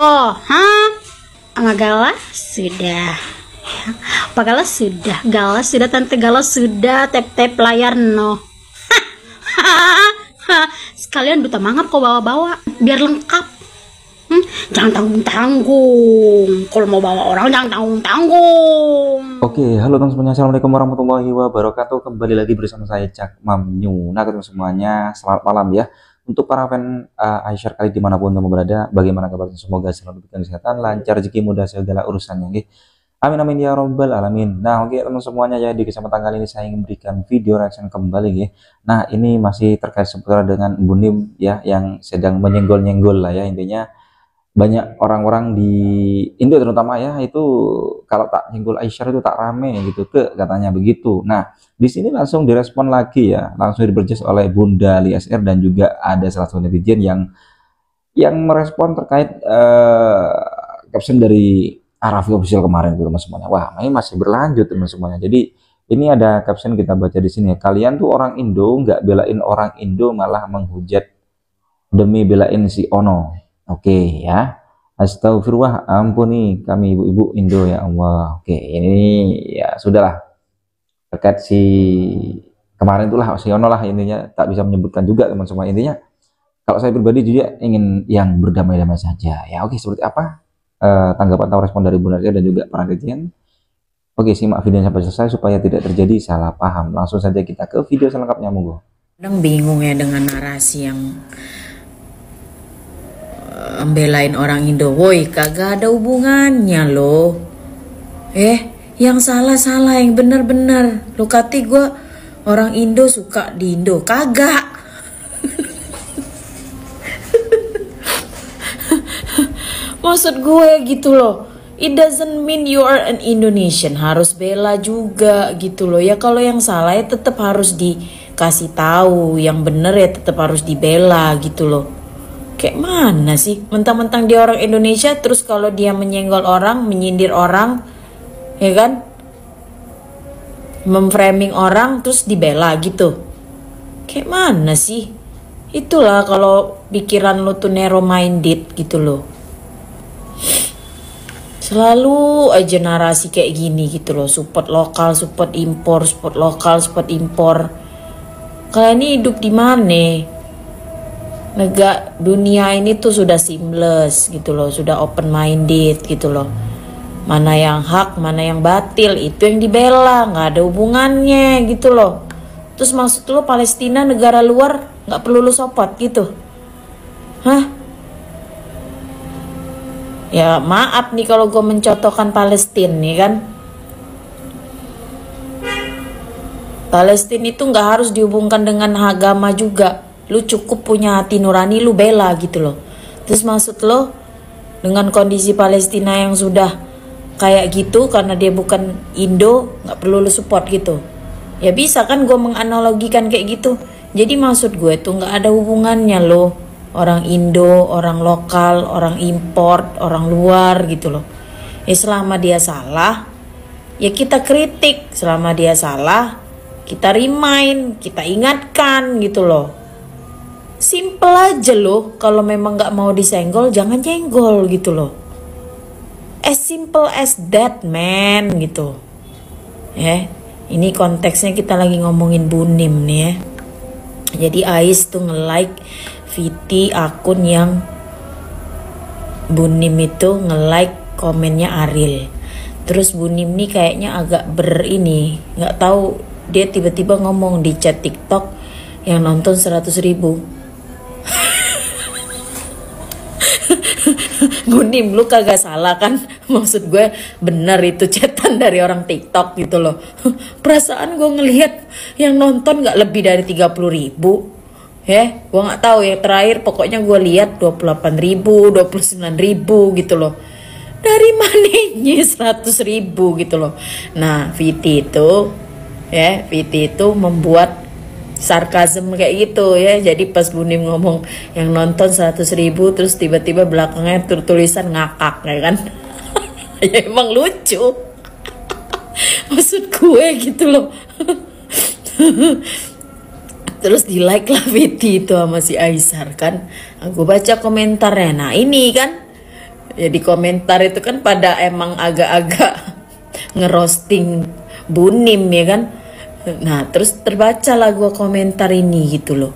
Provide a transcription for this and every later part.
Oh, sama Gala sudah. Pak Gala sudah, Gala sudah, Tante Gala sudah, tap-tap layar no. Sekalian duta mangap kau bawa-bawa, biar lengkap. Jangan tanggung-tanggung. Kalau mau bawa orang jangan tanggung-tanggung. Oke, halo teman semuanya. Assalamualaikum warahmatullahi wabarakatuh. Kembali lagi bersama saya Cak Mamnyu. Nah, teman semuanya, selamat malam ya. Untuk para fan Aisyah kali dimanapun teman berada, bagaimana kabarnya? Semoga selalu diberikan kesehatan, lancar, rezeki, mudah segala urusannya. Oke. Amin amin ya robbal alamin. Nah, oke teman semuanya ya, di kesempatan kali ini saya ingin memberikan video reaction kembali ya. Nah, ini masih terkait seputar dengan Bu Nim ya, yang sedang menyenggol-nyenggol lah ya, intinya. Banyak orang-orang di Indo terutama ya, itu kalau tak nyenggol Aisyah itu tak rame gitu katanya begitu. Nah, di sini langsung direspon lagi ya, langsung diberjas oleh Bunda Li SR, dan juga ada salah satu netizen yang merespon terkait caption dari Arafi Official kemarin itu teman semuanya. Wah, ini masih berlanjut teman semuanya. Jadi ini ada caption kita baca di sini. Kalian tuh orang Indo nggak belain orang Indo, malah menghujat demi belain si Ono. Oke ya, astagfirullah, ampuni kami ibu-ibu Indo ya Allah. Oke, ini ya sudahlah, terkait si kemarin itulah si Ono lah, intinya tak bisa menyebutkan juga teman semua. Intinya kalau saya pribadi juga ingin yang berdamai-damai saja ya. Oke, seperti apa tanggapan atau respon dari Bunda dan juga para netizen? Oke, simak videonya sampai selesai supaya tidak terjadi salah paham. Langsung saja kita ke video selengkapnya, monggo. Kadang bingung ya dengan narasi yang belain orang Indo. Woi, kagak ada hubungannya loh. Yang salah-salah, yang benar-benar. Lo kata gue orang Indo suka di Indo. Kagak. Maksud gue gitu loh. It doesn't mean you are an Indonesian harus bela juga gitu loh. Ya kalau yang salah ya tetap harus dikasih tahu, yang benar ya tetap harus dibela gitu loh. Kayak mana sih, mentang-mentang dia orang Indonesia terus kalau dia menyenggol orang, menyindir orang, ya kan, memframing orang terus dibela gitu. Kayak mana sih? Itulah kalau pikiran lo tuh narrow minded gitu loh. Selalu aja narasi kayak gini gitu loh, support lokal, support impor, support lokal, support impor. Kalian ini hidup di mana? Negara dunia ini tuh sudah seamless gitu loh, sudah open minded gitu loh. Mana yang hak, mana yang batil, itu yang dibela, nggak ada hubungannya gitu loh. Terus maksud lo Palestina negara luar nggak perlu lo support gitu? Hah? Ya maaf nih kalau gue mencontohkan Palestina nih kan. Palestina itu nggak harus dihubungkan dengan agama juga. Lu cukup punya hati nurani, lu bela gitu loh. Terus maksud lo dengan kondisi Palestina yang sudah kayak gitu karena dia bukan Indo, nggak perlu lu support gitu. Ya bisa kan gue menganalogikan kayak gitu. Jadi maksud gue tuh nggak ada hubungannya lo, orang Indo, orang lokal, orang import, orang luar gitu loh. Ya selama dia salah, ya kita kritik. Selama dia salah, kita remind, kita ingatkan gitu loh. Simple aja loh, kalau memang nggak mau disenggol jangan nyenggol gitu loh. As simple as that man gitu. Ini konteksnya kita lagi ngomongin Bu Nim nih ya. Jadi Ais tuh nge-like VT akun yang Bu Nim itu nge-like komennya Ariel. Terus Bu Nim nih kayaknya agak nggak tahu, dia tiba-tiba ngomong di chat TikTok yang nonton 100.000. Bu Nim, lu kagak salah kan? Maksud gue bener itu chatan dari orang TikTok gitu loh. Perasaan gue ngelihat yang nonton gak lebih dari 30.000. Gue gak tahu ya, terakhir pokoknya gue lihat 28.000, 29.000 gitu loh. Dari mananya 100.000 gitu loh. Nah, VT itu membuat sarkasm kayak gitu ya. Jadi pas Bu Nim ngomong yang nonton 100.000, terus tiba-tiba belakangnya tulisan ngakak ya kan. Ya emang lucu. Maksud gue gitu loh. Terus di like lah VT itu sama si Aisar kan. Aku baca komentarnya. Nah ini kan Ya di komentar itu kan pada emang agak-agak ngerosting Bunim ya kan. Nah terus terbaca lah gue komentar ini gitu loh.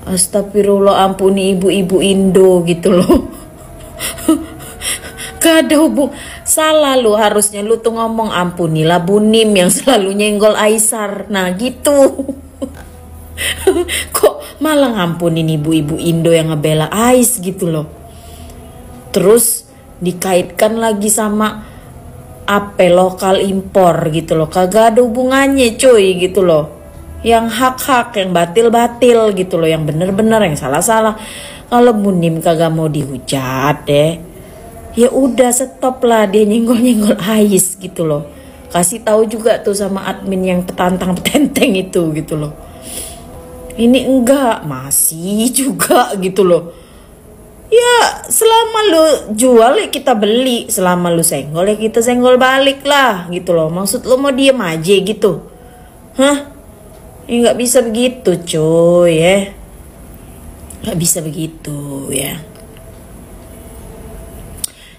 Astagfirullah, ampuni ibu-ibu Indo gitu loh. Gak ada salah lu, harusnya lu tuh ngomong ampunilah Bunim yang selalu nyenggol Aisar. Nah gitu. Kok malah ngampunin ibu-ibu Indo yang ngebela Ais gitu loh. Terus dikaitkan lagi sama apa lokal impor gitu loh. Kagak ada hubungannya cuy gitu loh. Yang hak-hak, yang batil-batil gitu loh. Yang bener-bener, yang salah-salah. Kalau Bunim kagak mau dihujat ya udah stop lah dia nyenggol-nyenggol Ais gitu loh. Kasih tahu juga tuh sama admin yang petantang-petenteng itu gitu loh. Ini enggak, masih juga gitu loh. Ya selama lu jual ya kita beli, selama lu senggol ya kita senggol balik lah gitu loh. Maksud lu mau diem aja gitu? Hah? Ya nggak bisa begitu cuy ya. Nggak bisa begitu ya.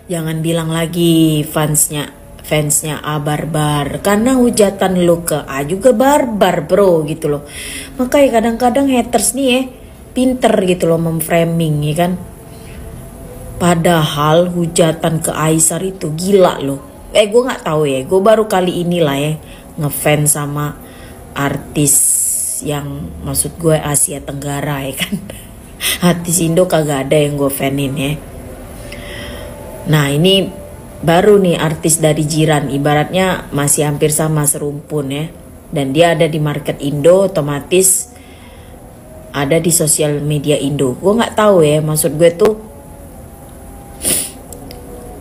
Jangan bilang lagi fansnya A barbar, karena hujatan lu ke A juga barbar bro gitu loh. Makanya kadang-kadang haters nih pinter gitu loh memframing ya kan. Padahal hujatan ke Aisar itu gila loh. Gue nggak tahu ya. Gue baru kali inilah ya ngefans sama artis yang maksud gue Asia Tenggara ya kan. Artis Indo kagak ada yang gue fanin ya. Nah ini baru nih artis dari jiran, ibaratnya masih hampir sama serumpun ya. Dan dia ada di market Indo, otomatis ada di sosial media Indo. Gue nggak tahu ya, maksud gue tuh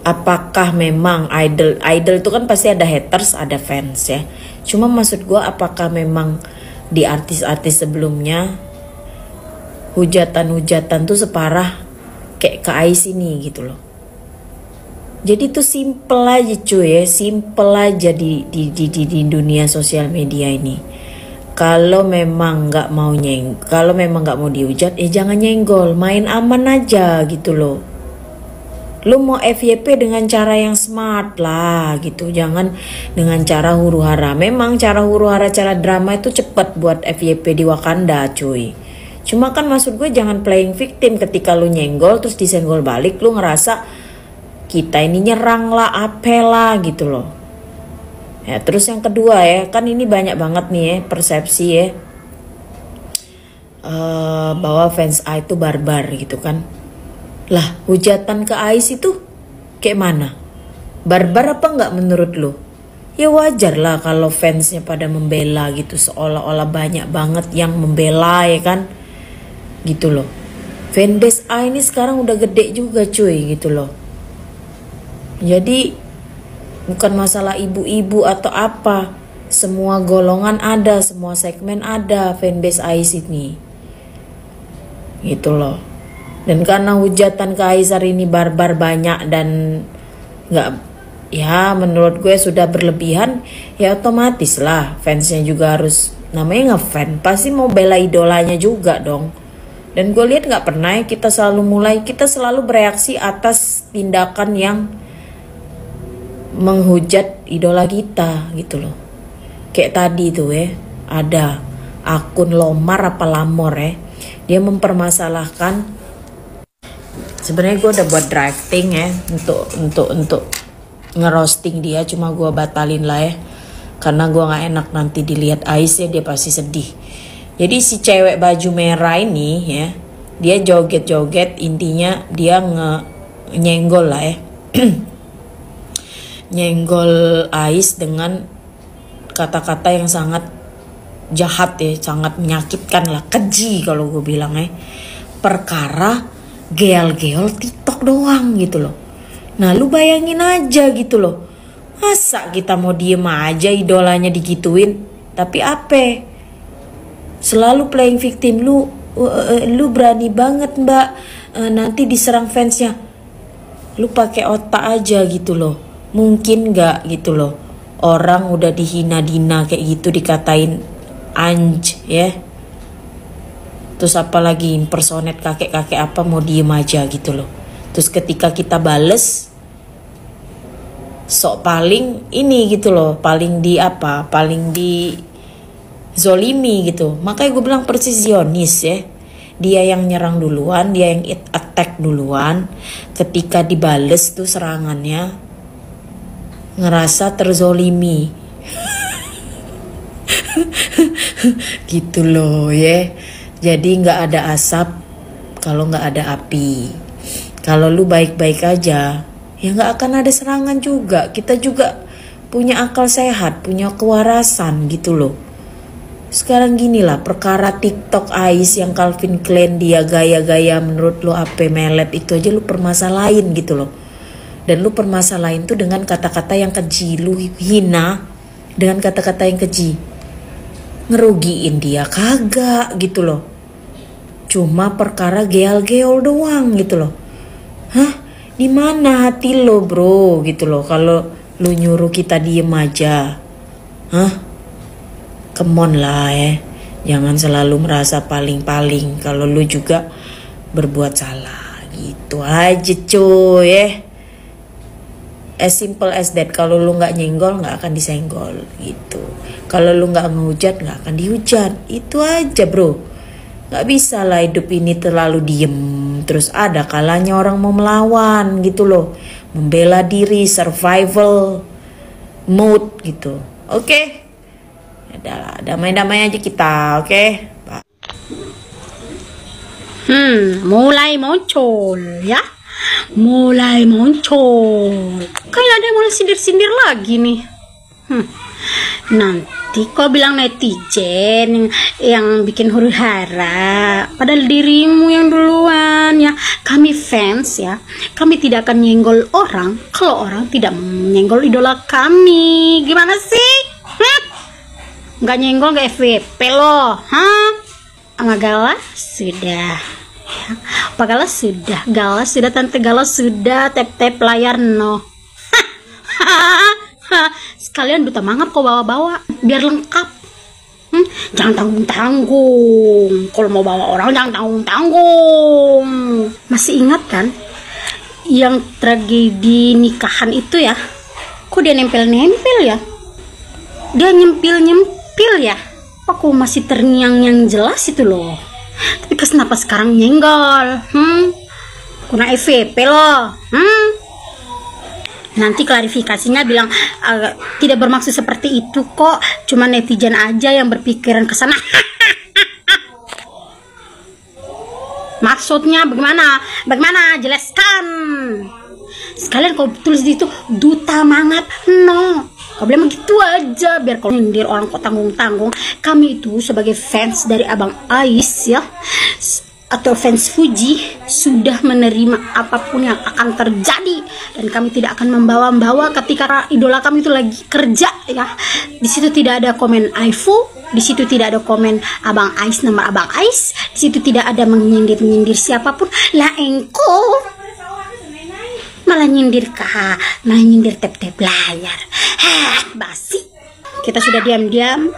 apakah memang idol itu kan pasti ada haters, ada fans ya. Cuma maksud gue apakah memang di artis-artis sebelumnya hujatan-hujatan tuh separah kayak ke Ais ini gitu loh. Jadi tuh simple aja cuy ya, simple aja di dunia sosial media ini. Kalau memang nggak mau kalau memang nggak mau dihujat, jangan nyenggol, main aman aja gitu loh. Lu mau FYP dengan cara yang smart lah gitu, jangan dengan cara huru hara. Memang cara huru hara, cara drama itu cepet buat FYP di Wakanda cuy. Cuma kan maksud gue jangan playing victim, ketika lu nyenggol terus disenggol balik, lu ngerasa kita ini nyerang lah, apalah gitu loh. Ya terus yang kedua ya, kan ini banyak banget nih ya persepsi ya, bahwa fans A itu barbar gitu kan. Lah hujatan ke Ais itu kayak mana? Barbar apa enggak menurut lo? Ya wajar lah kalau fansnya pada membela gitu, seolah-olah banyak banget yang membela ya kan. Gitu loh. Fanbase A ini sekarang udah gede juga cuy gitu loh. Jadi bukan masalah ibu-ibu atau apa. Semua golongan ada, semua segmen ada fanbase Ais ini. Gitu loh. Dan karena hujatan ke Aisar ini barbar banyak dan nggak, ya menurut gue sudah berlebihan, ya otomatis lah fansnya juga harus, namanya ngefan pasti mau bela idolanya juga dong. Dan gue lihat nggak pernah kita selalu bereaksi atas tindakan yang menghujat idola kita gitu loh. Kayak tadi tuh ya, ada akun Lomar apa Lamor ya, dia mempermasalahkan. Sebenarnya gue udah buat drafting ya untuk ngerosting dia, cuma gue batalin lah ya karena gue nggak enak nanti dilihat Ais ya, dia pasti sedih. Jadi si cewek baju merah ini ya, dia joget-joget, intinya dia nyenggol lah ya nyenggol Ais dengan kata-kata yang sangat jahat ya, sangat menyakitkan lah, keji kalau gue bilang ya. Perkara geol-geol TikTok doang gitu loh. Nah lu bayangin aja gitu loh, masa kita mau diem aja idolanya digituin? Tapi apa? Selalu playing victim. Lu berani banget mbak, nanti diserang fansnya. Lu pakai otak aja gitu loh. Mungkin nggak gitu loh, orang udah dihina-dina kayak gitu, dikatain anj ya. Terus apalagi impersonate kakek-kakek apa, mau diem aja gitu loh. Terus ketika kita bales, sok paling ini gitu loh, paling di zolimi gitu. Makanya gue bilang presisionis ya. Dia yang nyerang duluan, dia yang attack duluan. Ketika dibales tuh serangannya, ngerasa terzolimi. Gitu loh ya. Jadi nggak ada asap kalau nggak ada api. Kalau lu baik-baik aja, ya nggak akan ada serangan juga. Kita juga punya akal sehat, punya kewarasan gitu loh. Sekarang gini lah, perkara TikTok Ais yang Calvin Klein dia gaya-gaya menurut lu apa melet itu aja lu permasalahin gitu loh. Dan lu permasalahin tuh dengan kata-kata yang keji, lu hina dengan kata-kata yang keji. Ngerugiin dia kagak gitu loh. Cuma perkara geol-geol doang gitu loh. Hah? Di mana hati lo bro gitu loh kalau lu nyuruh kita diem aja. Hah? Come on lah ya. Jangan selalu merasa paling-paling kalau lu juga berbuat salah. Gitu aja cuy ya. As simple as that. Kalau lu gak nyenggol gak akan disenggol gitu. Kalau lu gak ngehujat gak akan dihujat. Itu aja bro. Gak bisa lah hidup ini terlalu diem. Terus ada kalanya orang mau melawan gitu loh. Membela diri, survival mode gitu. Oke? Adalah damai-damai aja kita, oke? Mulai muncul ya. Mulai muncul. Kayak ada yang mulai sindir-sindir lagi nih. Nanti kau bilang netizen yang bikin huru hara, padahal dirimu yang duluan ya. Kami fans ya, kami tidak akan nyenggol orang kalau orang tidak menyenggol idola kami. Gimana sih? Nggak nyenggol nggak FVP loh, sama Galas sudah ya. Pak Galas sudah, Galas sudah, Tante Galas sudah, tap layar no. Sekalian duta mangap kau bawa-bawa biar lengkap. Jangan tanggung-tanggung. Kalau mau bawa orang jangan tanggung-tanggung. Masih ingat kan yang tragedi nikahan itu ya? Kok dia nempel-nempel ya? Dia nyempil-nyempil ya? Aku masih terngiang yang jelas itu loh. Tapi kenapa sekarang nyenggol? Kuna FVP loh. Nanti klarifikasinya bilang tidak bermaksud seperti itu kok, cuma netizen aja yang berpikiran ke sana. Maksudnya bagaimana? Bagaimana? Jelaskan. Sekalian kau tulis di situ duta mangap. No. Kau bilang begitu aja biar kau nyindir orang kok tanggung-tanggung. Kami itu sebagai fans dari Abang Ais ya, atau fans Fuji sudah menerima apapun yang akan terjadi dan kami tidak akan membawa-bawa ketika idola kami itu lagi kerja ya. Di situ tidak ada komen Aifu, di situ tidak ada komen Abang Ais, nama Abang Ais, di situ tidak ada menyindir siapapun. Lah engko malah nyindir tap layar. Basi. Kita sudah diam-diam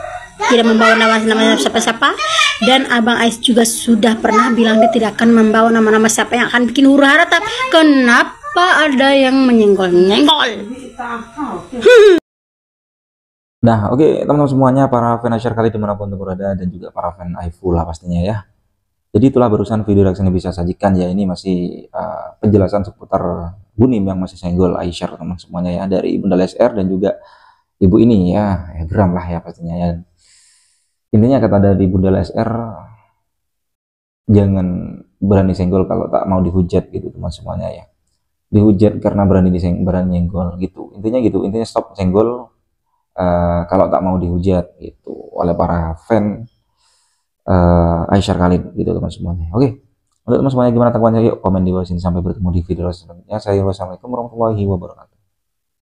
tidak membawa nama siapa-siapa, dan Abang Ais juga sudah pernah bilang dia tidak akan membawa nama-nama siapa yang akan bikin huru hara. Tapi kenapa ada yang menyenggol-nyenggol? Nah, oke, teman-teman semuanya, para fan Aisyar kali dimanapun berada, dan juga para fan Aifu lah pastinya ya. Jadi itulah barusan video reaksi yang bisa sajikan ya. Ini masih penjelasan seputar Bunim yang masih senggol Aisyar teman semuanya ya, dari Bunda Lesr dan juga ibu ini ya, geram lah ya pastinya ya. Intinya kata dari Bunda Lesr, jangan berani senggol kalau tak mau dihujat gitu teman semuanya ya. Dihujat karena berani nyenggol gitu. Intinya gitu, intinya stop senggol kalau tak mau dihujat gitu oleh para fan Aisyar Khalid gitu teman semuanya. Oke, untuk teman semuanya gimana tanggapannya? Yuk komen di bawah sini. Sampai bertemu di video selanjutnya. Saya wassalamualaikum warahmatullahi wabarakatuh.